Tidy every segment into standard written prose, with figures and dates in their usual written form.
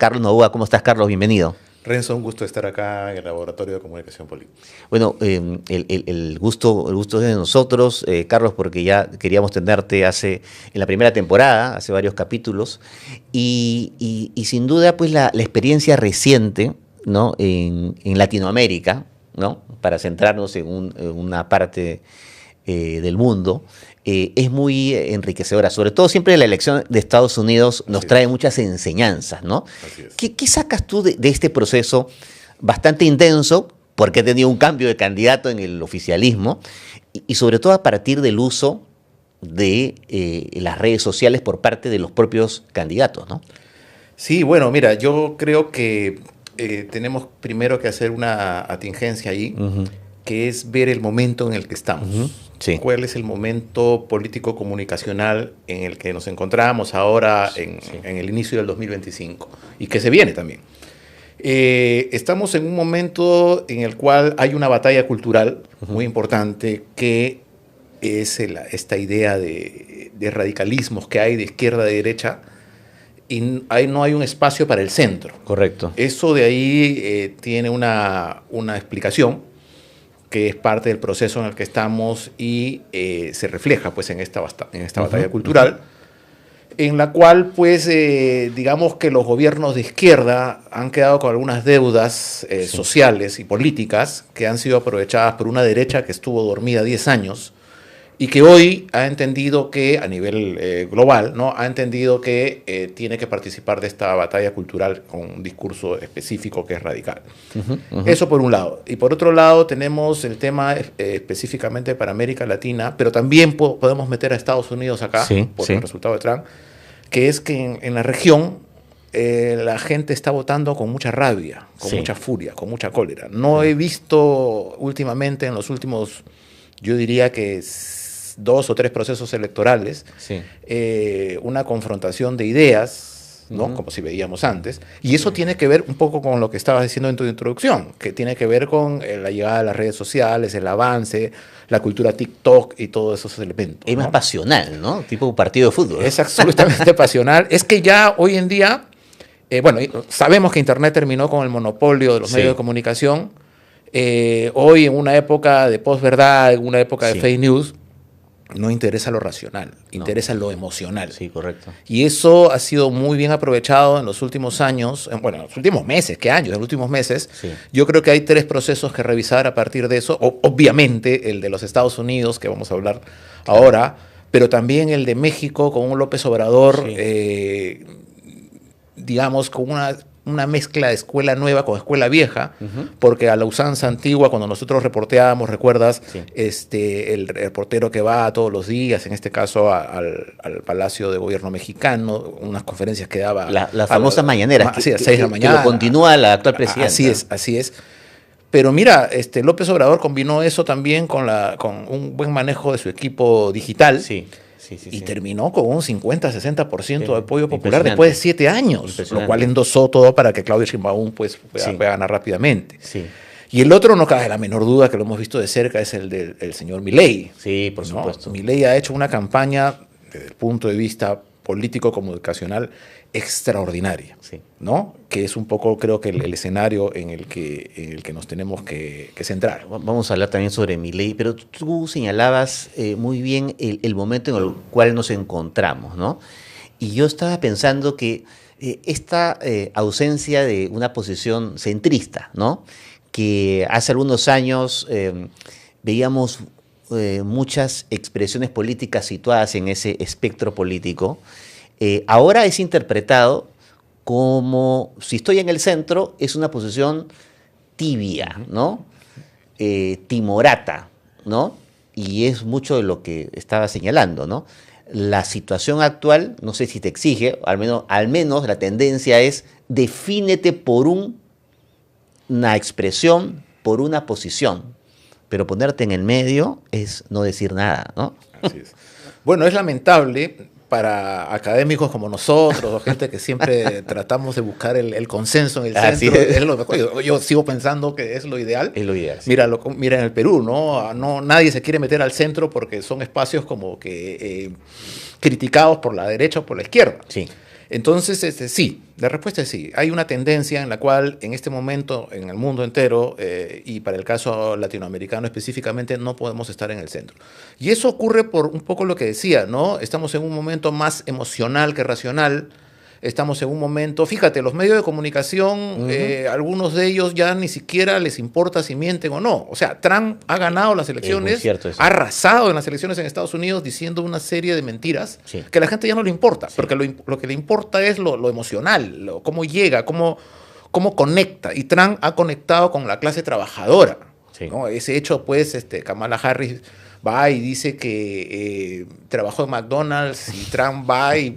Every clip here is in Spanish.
Carlos Novoa. ¿Cómo estás, Carlos? Bienvenido. Renzo, un gusto estar acá en el Laboratorio de Comunicación Política. Bueno, el gusto es de nosotros, Carlos, porque ya queríamos tenerte en la primera temporada, hace varios capítulos, y sin duda, pues la experiencia reciente, ¿no? En Latinoamérica, ¿no? Para centrarnos en una parte del mundo, es muy enriquecedora. Sobre todo siempre la elección de Estados Unidos nos trae muchas enseñanzas, ¿no? Así es. ¿Qué sacas tú de este proceso bastante intenso, porque ha tenido un cambio de candidato en el oficialismo, y sobre todo a partir del uso de las redes sociales por parte de los propios candidatos, ¿no? Sí, bueno, mira, yo creo que tenemos primero que hacer una atingencia ahí, que es ver el momento en el que estamos. Sí. ¿Cuál es el momento político-comunicacional en el que nos encontramos ahora en el inicio del 2025? Y que se viene también. Estamos en un momento en el cual hay una batalla cultural muy importante, que es esta idea de radicalismos que hay de izquierda a derecha, y no hay un espacio para el centro. Correcto. Eso de ahí tiene una explicación, que es parte del proceso en el que estamos y se refleja pues en esta batalla cultural, en la cual pues digamos que los gobiernos de izquierda han quedado con algunas deudas sociales y políticas que han sido aprovechadas por una derecha que estuvo dormida 10 años y que hoy ha entendido que, a nivel global, ¿no? Ha entendido que tiene que participar de esta batalla cultural con un discurso específico que es radical. Eso por un lado. Y por otro lado tenemos el tema específicamente para América Latina, pero también podemos meter a Estados Unidos acá, por el resultado de Trump, que es que en la región la gente está votando con mucha rabia, con mucha furia, con mucha cólera. No he visto últimamente, en los últimos, yo diría que 2 o 3 procesos electorales, una confrontación de ideas, ¿no? Como si veíamos antes, y eso tiene que ver un poco con lo que estabas diciendo en tu introducción, que tiene que ver con la llegada de las redes sociales, el avance, la cultura TikTok y todos esos elementos. Es más pasional, ¿no? Tipo un partido de fútbol. Es absolutamente pasional. Es que ya hoy en día, bueno, sabemos que Internet terminó con el monopolio de los medios de comunicación. Hoy, en una época de posverdad, en una época de fake news, no interesa lo racional, interesa lo emocional. Sí, correcto. Y eso ha sido muy bien aprovechado en los últimos años, bueno, en los últimos meses, ¿qué años? En los últimos meses. Yo creo que hay 3 procesos que revisar a partir de eso. Obviamente el de los Estados Unidos, que vamos a hablar ahora, pero también el de México con un López Obrador, digamos, con una mezcla de escuela nueva con escuela vieja, porque a la usanza antigua, cuando nosotros reporteábamos, ¿recuerdas? El reportero que va todos los días, en este caso al Palacio de Gobierno mexicano, unas conferencias que daba... Las famosas mañaneras, a 6 de la mañana. Que lo continúa la actual presidenta. Así es. Pero mira, López Obrador combinó eso también con un buen manejo de su equipo digital. Y terminó con un 50-60% de apoyo popular después de 7 años, lo cual endosó todo para que Claudia Sheinbaum pues, pueda ganar rápidamente. Y el otro, no cabe la menor duda, que lo hemos visto de cerca, es el del señor Milei. Sí, por supuesto. Milei ha hecho una campaña, desde el punto de vista político-comunicacional, extraordinaria, ¿no? Que es un poco, creo que, el escenario en el que nos tenemos que centrar. Vamos a hablar también sobre Milei, pero tú señalabas muy bien el momento en el cual nos encontramos, ¿no? Y yo estaba pensando que esta ausencia de una posición centrista, ¿no? Que hace algunos años veíamos muchas expresiones políticas situadas en ese espectro político, ahora es interpretado como, si estoy en el centro, es una posición tibia, ¿no? Timorata, ¿no? Y es mucho de lo que estaba señalando, ¿no? La situación actual, no sé si te exige, al menos la tendencia es defínete por una expresión, por una posición, pero ponerte en el medio es no decir nada, ¿no? Así es. Bueno, es lamentable para académicos como nosotros, o gente que siempre tratamos de buscar el consenso en el centro. Es lo mejor. Yo sigo pensando que es lo ideal. Es lo ideal. Sí. Mira en el Perú, ¿no? Nadie se quiere meter al centro porque son espacios como que criticados por la derecha o por la izquierda. Entonces, sí, la respuesta es sí. Hay una tendencia en la cual en este momento, en el mundo entero, y para el caso latinoamericano específicamente, no podemos estar en el centro. Y eso ocurre por un poco lo que decía, ¿no? Estamos en un momento más emocional que racional. Estamos en un momento, fíjate, los medios de comunicación, algunos de ellos ya ni siquiera les importa si mienten o no. O sea, Trump ha ganado las elecciones, ha arrasado en las elecciones en Estados Unidos diciendo una serie de mentiras que a la gente ya no le importa, porque lo que le importa es lo emocional, cómo llega, cómo conecta. Y Trump ha conectado con la clase trabajadora, ¿no? Ese hecho, pues, Kamala Harris va y dice que trabajó en McDonald's, y Trump va y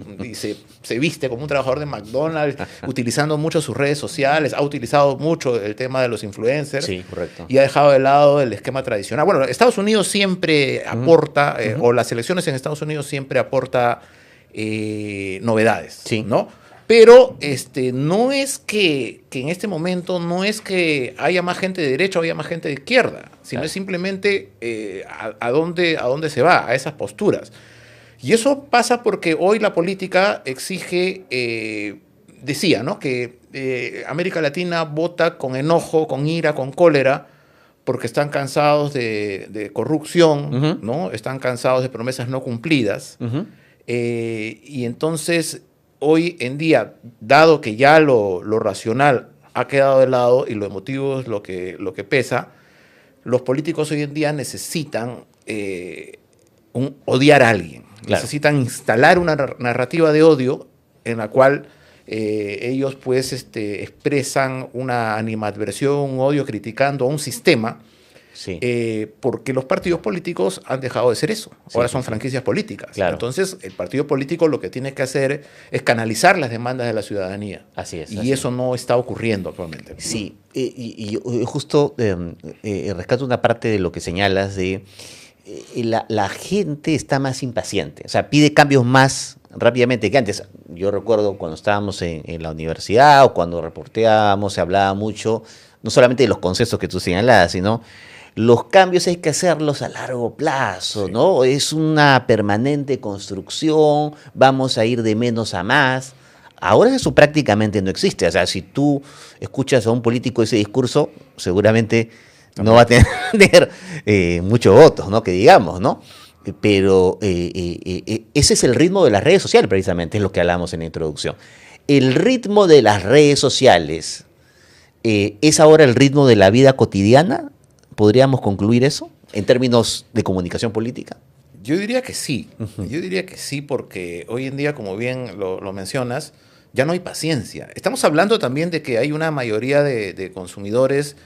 se viste como un trabajador de McDonald's, utilizando mucho sus redes sociales, ha utilizado mucho el tema de los influencers, y ha dejado de lado el esquema tradicional. Bueno, Estados Unidos siempre aporta, o las elecciones en Estados Unidos siempre aporta novedades, ¿no? Pero no es que en este momento no es que haya más gente de derecha o haya más gente de izquierda, sino es simplemente a dónde se va, a esas posturas. Y eso pasa porque hoy la política exige, decía, ¿no?, que América Latina vota con enojo, con ira, con cólera, porque están cansados de corrupción, ¿no? Están cansados de promesas no cumplidas. Y entonces, hoy en día, dado que ya lo racional ha quedado de lado y lo emotivo es lo que pesa, los políticos hoy en día necesitan odiar a alguien. Necesitan instalar una narrativa de odio en la cual ellos pues expresan una animadversión, un odio criticando a un sistema, porque los partidos políticos han dejado de ser eso. Ahora son franquicias políticas. Entonces, el partido político lo que tiene que hacer es canalizar las demandas de la ciudadanía. Y eso no está ocurriendo actualmente. Sí, y justo rescato una parte de lo que señalas de la gente está más impaciente, o sea, pide cambios más rápidamente que antes. Yo recuerdo cuando estábamos en la universidad o cuando reporteábamos, se hablaba mucho, no solamente de los conceptos que tú señalabas, sino los cambios hay que hacerlos a largo plazo, ¿no? Es una permanente construcción, vamos a ir de menos a más. Ahora eso prácticamente no existe. O sea, si tú escuchas a un político ese discurso, seguramente no va a tener muchos votos, ¿no?, que digamos, ¿no? Pero ese es el ritmo de las redes sociales, precisamente, es lo que hablamos en la introducción. El ritmo de las redes sociales es ahora el ritmo de la vida cotidiana. ¿Podríamos concluir eso en términos de comunicación política? Yo diría que sí. Yo diría que sí, porque hoy en día, como bien lo mencionas, ya no hay paciencia. Estamos hablando también de que hay una mayoría de consumidores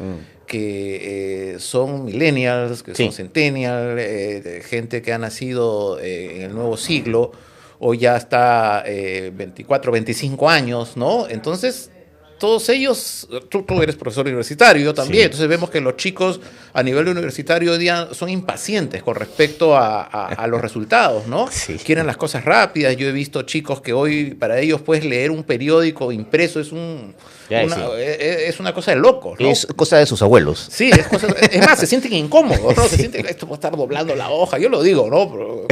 que son millennials, que son centennials, de gente que ha nacido en el nuevo siglo, o ya está 24, 25 años, ¿no? Entonces, todos ellos, tú eres profesor universitario, yo también, entonces vemos que los chicos a nivel universitario hoy día son impacientes con respecto a los resultados, ¿no? Quieren las cosas rápidas. Yo he visto chicos que hoy, para ellos, pues, leer un periódico impreso es una cosa de locos, ¿no? Es cosa de sus abuelos. Sí, es más, se sienten incómodos, ¿no? Se sienten, esto va a estar doblando la hoja. Yo lo digo, ¿no?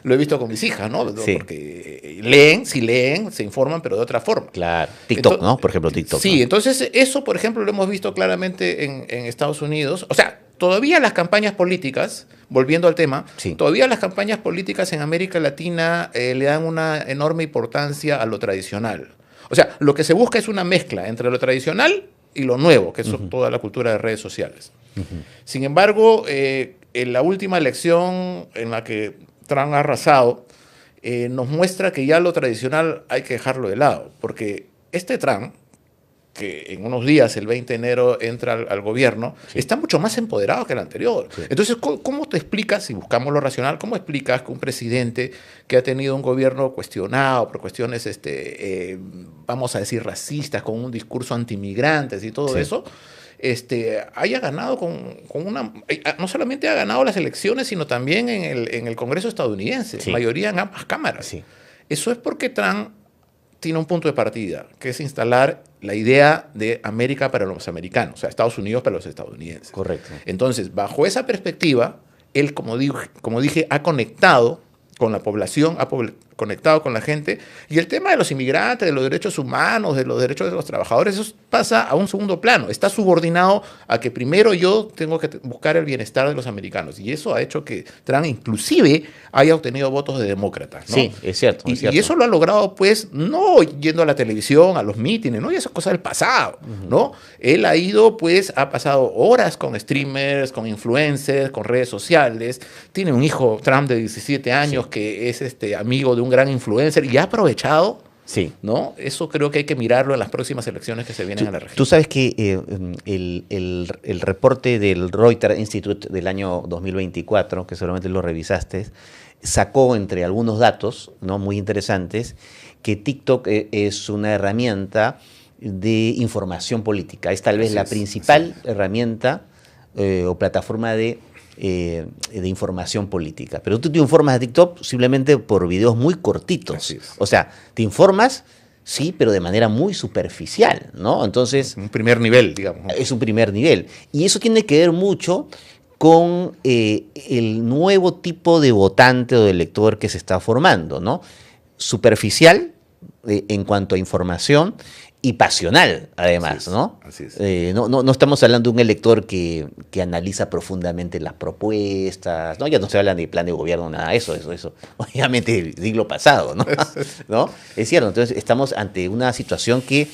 Lo he visto con mis hijas, ¿no? Porque leen, se informan, pero de otra forma. Claro. TikTok, entonces, ¿no? Por ejemplo, TikTok. Sí, ¿no? Entonces eso, por ejemplo, lo hemos visto claramente en Estados Unidos. O sea, todavía las campañas políticas, volviendo al tema, todavía las campañas políticas en América Latina le dan una enorme importancia a lo tradicional. O sea, lo que se busca es una mezcla entre lo tradicional y lo nuevo, que es toda la cultura de redes sociales. Sin embargo, en la última elección en la que Trump ha arrasado, nos muestra que ya lo tradicional hay que dejarlo de lado, porque Trump, que en unos días, el 20 de enero, entra al gobierno, está mucho más empoderado que el anterior. Entonces, ¿cómo te explicas, si buscamos lo racional, cómo explicas que un presidente que ha tenido un gobierno cuestionado por cuestiones, vamos a decir, racistas, con un discurso antimigrantes y todo eso, haya ganado no solamente ha ganado las elecciones, sino también en el Congreso estadounidense, mayoría en ambas cámaras? Eso es porque Trump tiene un punto de partida, que es instalar la idea de América para los americanos, o sea, Estados Unidos para los estadounidenses. Correcto. Entonces, bajo esa perspectiva, él, como dije, ha conectado con la población, ha conectado con la gente. Y el tema de los inmigrantes, de los derechos humanos, de los derechos de los trabajadores, eso pasa a un segundo plano. Está subordinado a que primero yo tengo que buscar el bienestar de los americanos. Y eso ha hecho que Trump inclusive haya obtenido votos de demócratas, ¿no? Sí, es cierto. Y eso lo ha logrado, pues, no yendo a la televisión, a los mítines, ¿no? Y esas cosas del pasado, ¿no? Él ha ido, pues, ha pasado horas con streamers, con influencers, con redes sociales. Tiene un hijo, Trump, de 17 años, que es amigo de un gran influencer y ha aprovechado. Sí. ¿No? Eso creo que hay que mirarlo en las próximas elecciones que se vienen a la región. Tú sabes que el reporte del Reuters Institute del año 2024, que seguramente lo revisaste, sacó entre algunos datos, ¿no?, muy interesantes, que TikTok es una herramienta de información política. Es tal vez la principal herramienta o plataforma de información política. Pero tú te informas de TikTok simplemente por videos muy cortitos. O sea, te informas, sí, pero de manera muy superficial, ¿no? Entonces... Un primer nivel, digamos. Es un primer nivel. Y eso tiene que ver mucho con el nuevo tipo de votante o de elector que se está formando, ¿no? Superficial en cuanto a información y pasional, además, ¿no? Así es. No estamos hablando de un elector que analiza profundamente las propuestas, ¿no? Ya no se habla de plan de gobierno, nada de eso, obviamente el siglo pasado, ¿no? ¿No? Es cierto, entonces estamos ante una situación que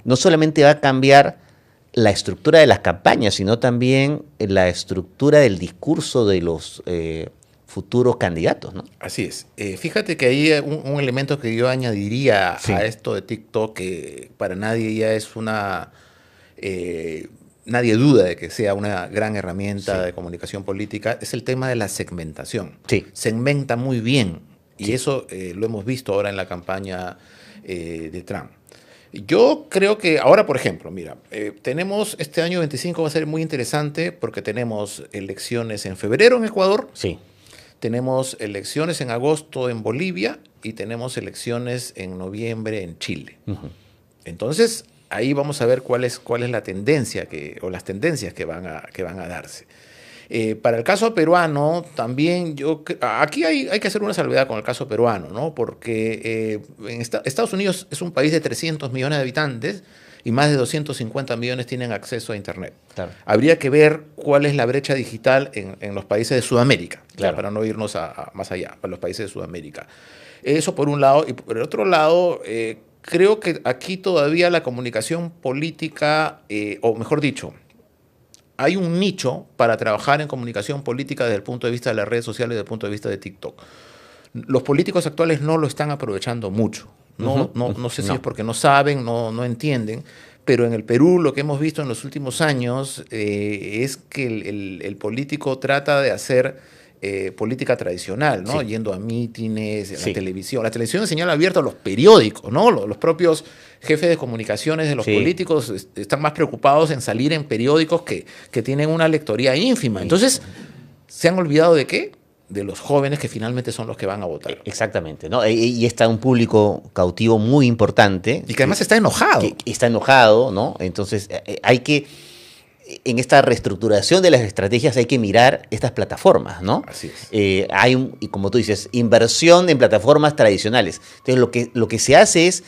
no solamente va a cambiar la estructura de las campañas, sino también la estructura del discurso de los futuros candidatos, ¿no? Así es. Fíjate que hay un elemento que yo añadiría a esto de TikTok, que para nadie ya es una... nadie duda de que sea una gran herramienta de comunicación política, es el tema de la segmentación. Sí. Segmenta muy bien, y eso lo hemos visto ahora en la campaña de Trump. Yo creo que ahora, por ejemplo, mira, tenemos este año 25 va a ser muy interesante porque tenemos elecciones en febrero en Ecuador. Sí. Tenemos elecciones en agosto en Bolivia y tenemos elecciones en noviembre en Chile. Entonces, ahí vamos a ver cuál es la tendencia o las tendencias que van a darse. Para el caso peruano, también aquí hay que hacer una salvedad con el caso peruano, ¿no? Porque Estados Unidos es un país de 300 millones de habitantes y más de 250 millones tienen acceso a Internet. Claro. Habría que ver cuál es la brecha digital en los países de Sudamérica, claro, para no irnos más allá, para los países de Sudamérica. Eso por un lado. Y por el otro lado, creo que aquí todavía la comunicación política, o mejor dicho, hay un nicho para trabajar en comunicación política desde el punto de vista de las redes sociales y desde el punto de vista de TikTok. Los políticos actuales no lo están aprovechando mucho. No sé si es porque no saben, no entienden, pero en el Perú lo que hemos visto en los últimos años es que el político trata de hacer política tradicional, ¿no? Sí. Yendo a mítines, a la televisión. La televisión es señal abierta a los periódicos, ¿no? Los propios jefes de comunicaciones de los políticos están más preocupados en salir en periódicos que tienen una lectoría ínfima. Entonces, ¿se han olvidado de qué? De los jóvenes que finalmente son los que van a votar. Exactamente, ¿no? Y está un público cautivo muy importante. Y que además está enojado. Que está enojado, ¿no? Entonces hay que, en esta reestructuración de las estrategias hay que mirar estas plataformas, ¿no? Así es. Y como tú dices, inversión en plataformas tradicionales. Entonces lo que se hace es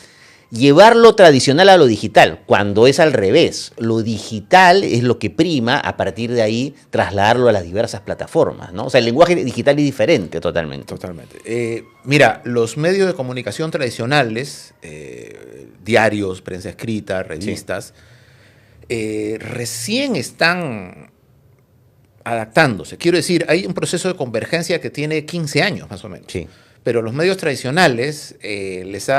llevar lo tradicional a lo digital, cuando es al revés. Lo digital es lo que prima, a partir de ahí trasladarlo a las diversas plataformas, ¿no? O sea, el lenguaje digital es diferente totalmente. Totalmente. Mira, los medios de comunicación tradicionales, diarios, prensa escrita, revistas, recién están adaptándose. Quiero decir, hay un proceso de convergencia que tiene 15 años más o menos. Sí. Pero los medios tradicionales les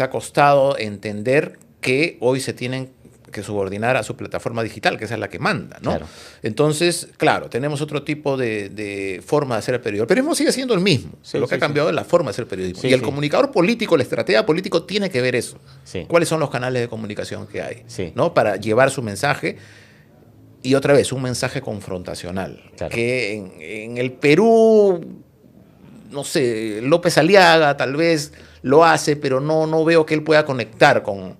ha costado entender que hoy se tienen que subordinar a su plataforma digital, que esa es la que manda, ¿no? Claro. Entonces, claro, tenemos otro tipo de forma de hacer el periodismo. El periodismo sigue siendo el mismo. Lo que ha cambiado es la forma de hacer el periodismo. Y el comunicador político, la estratega político, tiene que ver eso. Sí. ¿Cuáles son los canales de comunicación que hay? Sí. ¿No? Para llevar su mensaje. Y otra vez, un mensaje confrontacional. Claro. Que en el Perú, no sé, López Aliaga tal vez lo hace, pero no veo que él pueda conectar con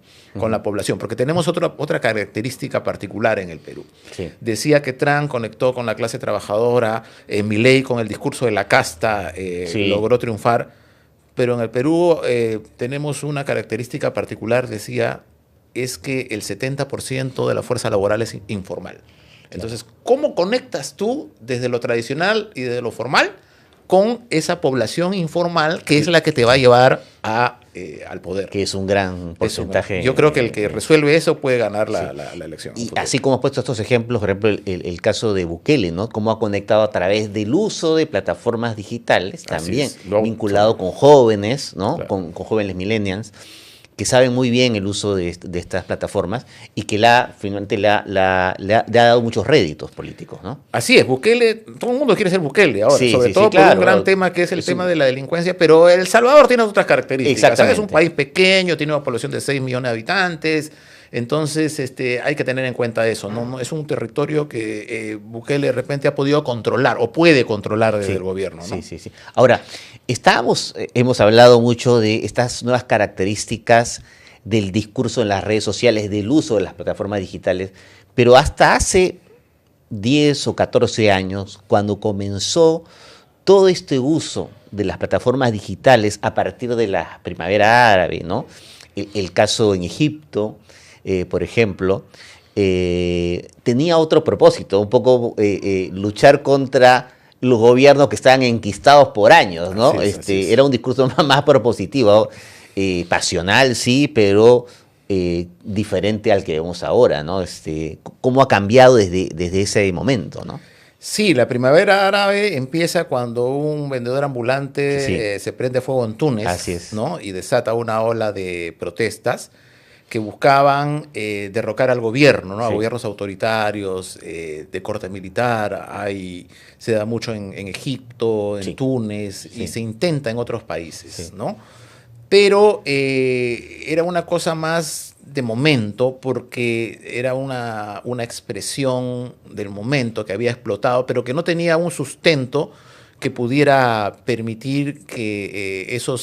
la población, porque tenemos otra característica particular en el Perú. Sí. Decía que Trump conectó con la clase trabajadora, Milei con el discurso de la casta logró triunfar, pero en el Perú tenemos una característica particular, decía, es que el 70% de la fuerza laboral es informal. Entonces, ¿cómo conectas tú desde lo tradicional y desde lo formal con esa población informal que es la que te va a llevar al poder? Que es un gran porcentaje. Yo creo que el que resuelve eso puede ganar la elección. Y así como has puesto estos ejemplos, por ejemplo, el caso de Bukele, ¿no? Cómo ha conectado a través del uso de plataformas digitales, también vinculado con jóvenes, ¿no? Claro. Con jóvenes millennials, que saben muy bien el uso de estas plataformas y que finalmente le ha dado muchos réditos políticos, ¿no? Así es, Bukele, todo el mundo quiere ser Bukele ahora, sobre todo por un gran tema que es el tema de la delincuencia, pero El Salvador tiene otras características. Es un país pequeño, tiene una población de 6 millones de habitantes, entonces hay que tener en cuenta eso, ¿no? Es un territorio que Bukele de repente ha podido controlar o puede controlar desde el gobierno, ¿no? Sí. Ahora, hemos hablado mucho de estas nuevas características del discurso en las redes sociales, del uso de las plataformas digitales, pero hasta hace 10 o 14 años, cuando comenzó todo este uso de las plataformas digitales a partir de la primavera árabe, ¿no? El caso en Egipto, por ejemplo, tenía otro propósito, un poco luchar contra los gobiernos que estaban enquistados por años, ¿no? Así es. Era un discurso más propositivo, pasional, sí, pero diferente al que vemos ahora, ¿no? ¿Cómo ha cambiado desde ese momento, ¿no? Sí, la primavera árabe empieza cuando un vendedor ambulante se prende fuego en Túnez, ¿no? Y desata una ola de protestas que buscaban derrocar al gobierno, ¿no? A gobiernos autoritarios, de corte militar. Se da mucho en Egipto, en Túnez, y se intenta en otros países, ¿no? Pero era una cosa más de momento, porque era una expresión del momento que había explotado, pero que no tenía un sustento que pudiera permitir que eso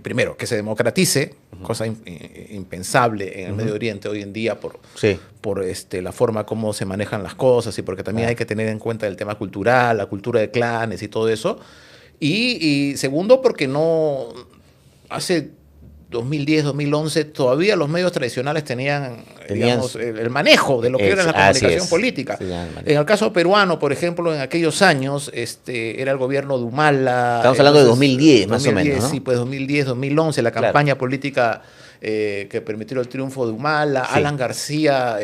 primero, que se democratice, cosa impensable en el Medio Oriente hoy en día por la forma como se manejan las cosas y porque también hay que tener en cuenta el tema cultural, la cultura de clanes y todo eso. Y segundo, porque hace 2010, 2011, todavía los medios tradicionales tenían digamos, el manejo de lo que era la comunicación política. En el caso peruano, por ejemplo, en aquellos años era el gobierno de Humala. Estamos hablando de 2010, más o menos, ¿no? Sí, pues 2010, 2011, la campaña política que permitió el triunfo de Humala. Alan García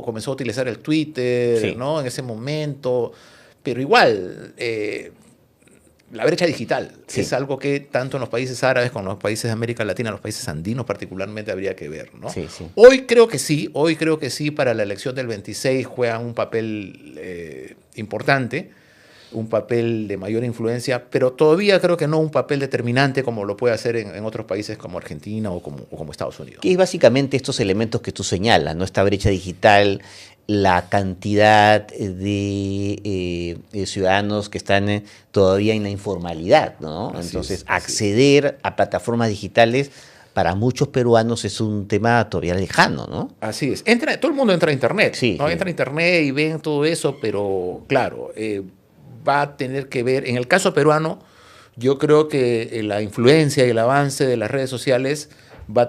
comenzó a utilizar el Twitter, ¿no? En ese momento. Pero igual, la brecha digital es algo que tanto en los países árabes como en los países de América Latina, los países andinos particularmente, habría que ver, ¿no? Hoy creo que sí, para la elección del 26 juegan un papel importante, un papel de mayor influencia, pero todavía creo que no un papel determinante como lo puede hacer en otros países como Argentina o como Estados Unidos. Que es básicamente estos elementos que tú señalas, ¿no? Esta brecha digital, la cantidad de ciudadanos que están todavía en la informalidad, ¿no? Entonces, acceder a plataformas digitales para muchos peruanos es un tema todavía lejano, ¿no? Así es. Todo el mundo entra a Internet, ¿no? Entra a Internet y ven todo eso, pero claro, va a tener que ver, en el caso peruano, yo creo que la influencia y el avance de las redes sociales va a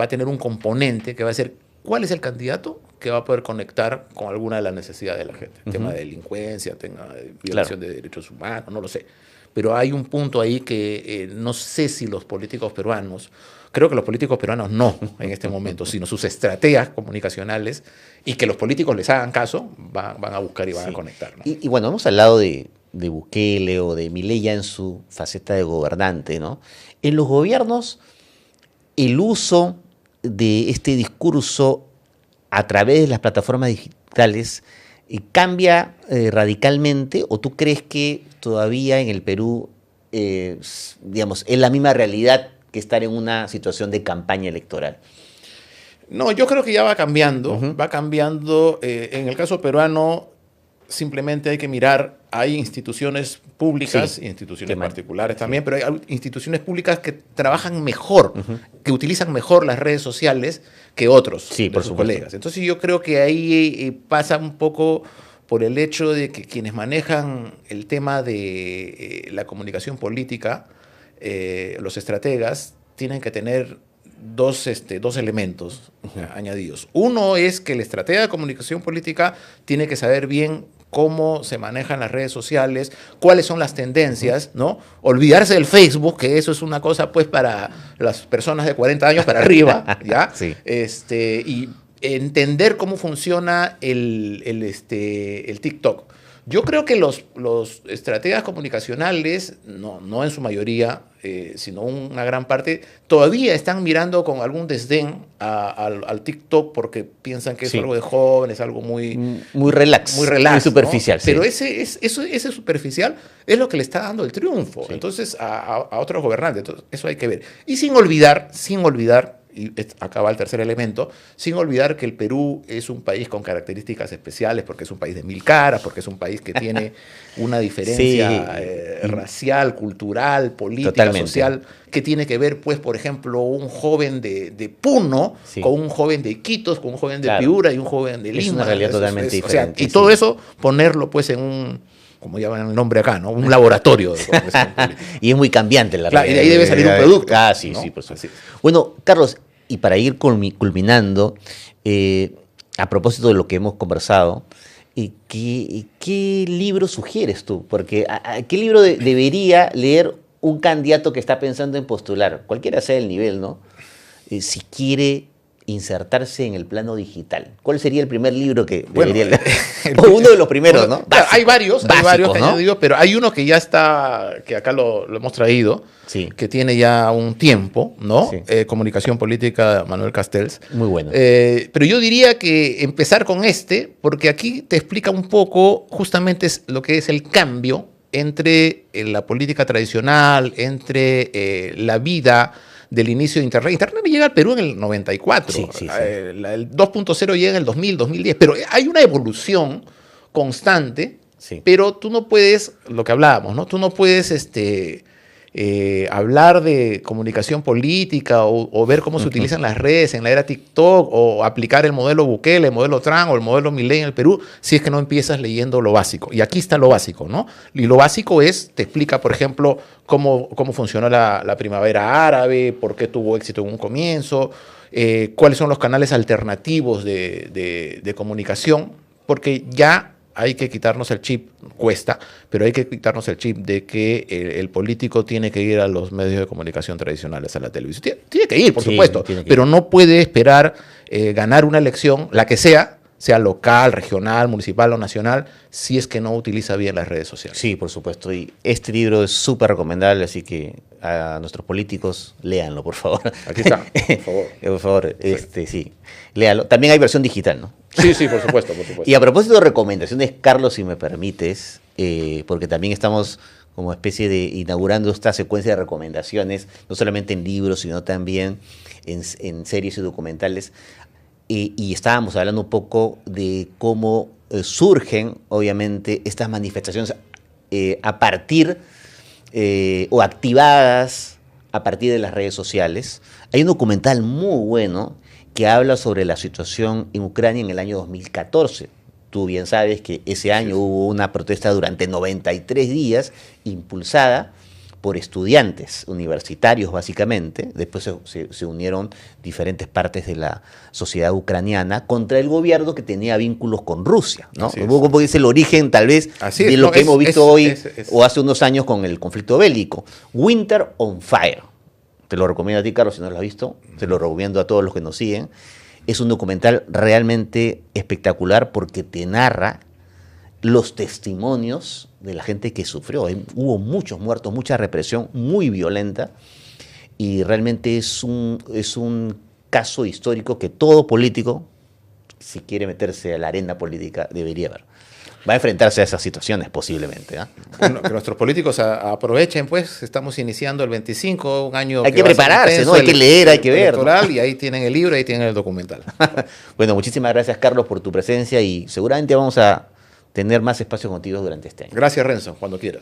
tener un componente que va a ser cuál es el candidato que va a poder conectar con alguna de las necesidades de la gente. Tema de delincuencia, tema de violación de derechos humanos, no lo sé. Pero hay un punto ahí que no sé si los políticos peruanos, creo que los políticos peruanos no en este momento, sino sus estrategias comunicacionales y que los políticos les hagan caso, van a buscar y van a conectar, ¿no? Y bueno, hemos hablado de Bukele o de Milei ya en su faceta de gobernante, ¿no? En los gobiernos, el uso de este discurso a través de las plataformas digitales cambia radicalmente, o tú crees que todavía en el Perú digamos, es la misma realidad que estar en una situación de campaña electoral? No, yo creo que ya va cambiando, va cambiando. En el caso peruano, simplemente hay que mirar, hay instituciones públicas y instituciones particulares también, pero hay instituciones públicas que trabajan mejor, que utilizan mejor las redes sociales que otros de sus colegas. Entonces yo creo que ahí pasa un poco por el hecho de que quienes manejan el tema de la comunicación política, los estrategas, tienen que tener dos elementos añadidos. Uno es que el estratega de comunicación política tiene que saber bien cómo se manejan las redes sociales, cuáles son las tendencias, ¿no? Olvidarse del Facebook, que eso es una cosa pues para las personas de 40 años para arriba, ¿ya? Sí. Y entender cómo funciona el TikTok. Yo creo que los estrategas comunicacionales, no en su mayoría, sino una gran parte, todavía están mirando con algún desdén al TikTok porque piensan que es algo de jóvenes, algo muy relax, muy superficial. ¿no? Pero ese superficial es lo que le está dando el triunfo. Sí. Entonces, a otros gobernantes. Entonces, eso hay que ver. Y sin olvidar, y acá va el tercer elemento, sin olvidar que el Perú es un país con características especiales, porque es un país de 1000 caras, porque es un país que tiene una diferencia racial, cultural, política, social, que tiene que ver, pues, por ejemplo, un joven de Puno con un joven de Iquitos, con un joven de Piura y un joven de Lima. Es una realidad totalmente diferente. O sea, y todo eso ponerlo, pues, en un, como llaman el nombre acá, ¿no? Un laboratorio de comunicación política. Y es muy cambiante la realidad. Y de ahí debe salir un producto. Sí, ¿no? Sí, por supuesto. Bueno, Carlos, y para ir culminando, a propósito de lo que hemos conversado, ¿qué libro sugieres tú? Porque ¿qué libro debería leer un candidato que está pensando en postular? Cualquiera sea el nivel, ¿no? Si quiere insertarse en el plano digital. ¿Cuál sería el primer libro que debería leer? O uno de los primeros, ¿no? Claro, hay varios que ¿no? añadido, pero hay uno que ya está, que acá lo hemos traído, que tiene ya un tiempo, ¿no? Sí. Comunicación Política, Manuel Castells. Muy bueno. Pero yo diría que empezar con porque aquí te explica un poco justamente lo que es el cambio entre la política tradicional, entre la vida del inicio de Internet. Internet llega al Perú en el 94. El 2.0 llega en el 2000, 2010. Pero hay una evolución constante, pero tú no puedes, lo que hablábamos, ¿no? Tú no puedes hablar de comunicación política o ver cómo se utilizan las redes en la era TikTok o aplicar el modelo Bukele, el modelo Trump o el modelo Milei en el Perú si es que no empiezas leyendo lo básico. Y aquí está lo básico, ¿no? Y lo básico te explica, por ejemplo, cómo funcionó la primavera árabe, por qué tuvo éxito en un comienzo, cuáles son los canales alternativos de comunicación, porque ya hay que quitarnos el chip, cuesta, pero hay que quitarnos el chip de que el político tiene que ir a los medios de comunicación tradicionales, a la televisión. Tiene que ir, por supuesto, pero no puede esperar ganar una elección, la que sea local, regional, municipal o nacional, si es que no utiliza bien las redes sociales. Sí, por supuesto. Y este libro es súper recomendable, así que a nuestros políticos, léanlo, por favor. Aquí está, por favor. Por favor, sí, léanlo. También hay versión digital, ¿no? Sí, por supuesto. Y a propósito de recomendaciones, Carlos, si me permites, porque también estamos como especie de inaugurando esta secuencia de recomendaciones, no solamente en libros, sino también en series y documentales. Y estábamos hablando un poco de cómo surgen, obviamente, estas manifestaciones a partir o activadas a partir de las redes sociales. Hay un documental muy bueno que habla sobre la situación en Ucrania en el año 2014. Tú bien sabes que ese año hubo una protesta durante 93 días impulsada por estudiantes universitarios, básicamente. Después se unieron diferentes partes de la sociedad ucraniana contra el gobierno que tenía vínculos con Rusia, ¿no? Como es el origen, tal vez, de lo que hemos visto hoy o hace unos años con el conflicto bélico. Winter on Fire. Te lo recomiendo a ti, Carlos, si no lo has visto. Se lo recomiendo a todos los que nos siguen. Es un documental realmente espectacular porque te narra los testimonios de la gente que sufrió. Hubo muchos muertos, mucha represión muy violenta y realmente es un caso histórico que todo político, si quiere meterse a la arena política, debería ver. Va a enfrentarse a esas situaciones posiblemente. Bueno, que nuestros políticos aprovechen, pues, estamos iniciando el 25, un año hay que prepararse, ¿no? Hay que leer, hay que ver, ¿no? Y ahí tienen el libro, ahí tienen el documental. Bueno, muchísimas gracias, Carlos, por tu presencia y seguramente vamos a tener más espacio contigo durante este año. Gracias, Renzo, cuando quieras.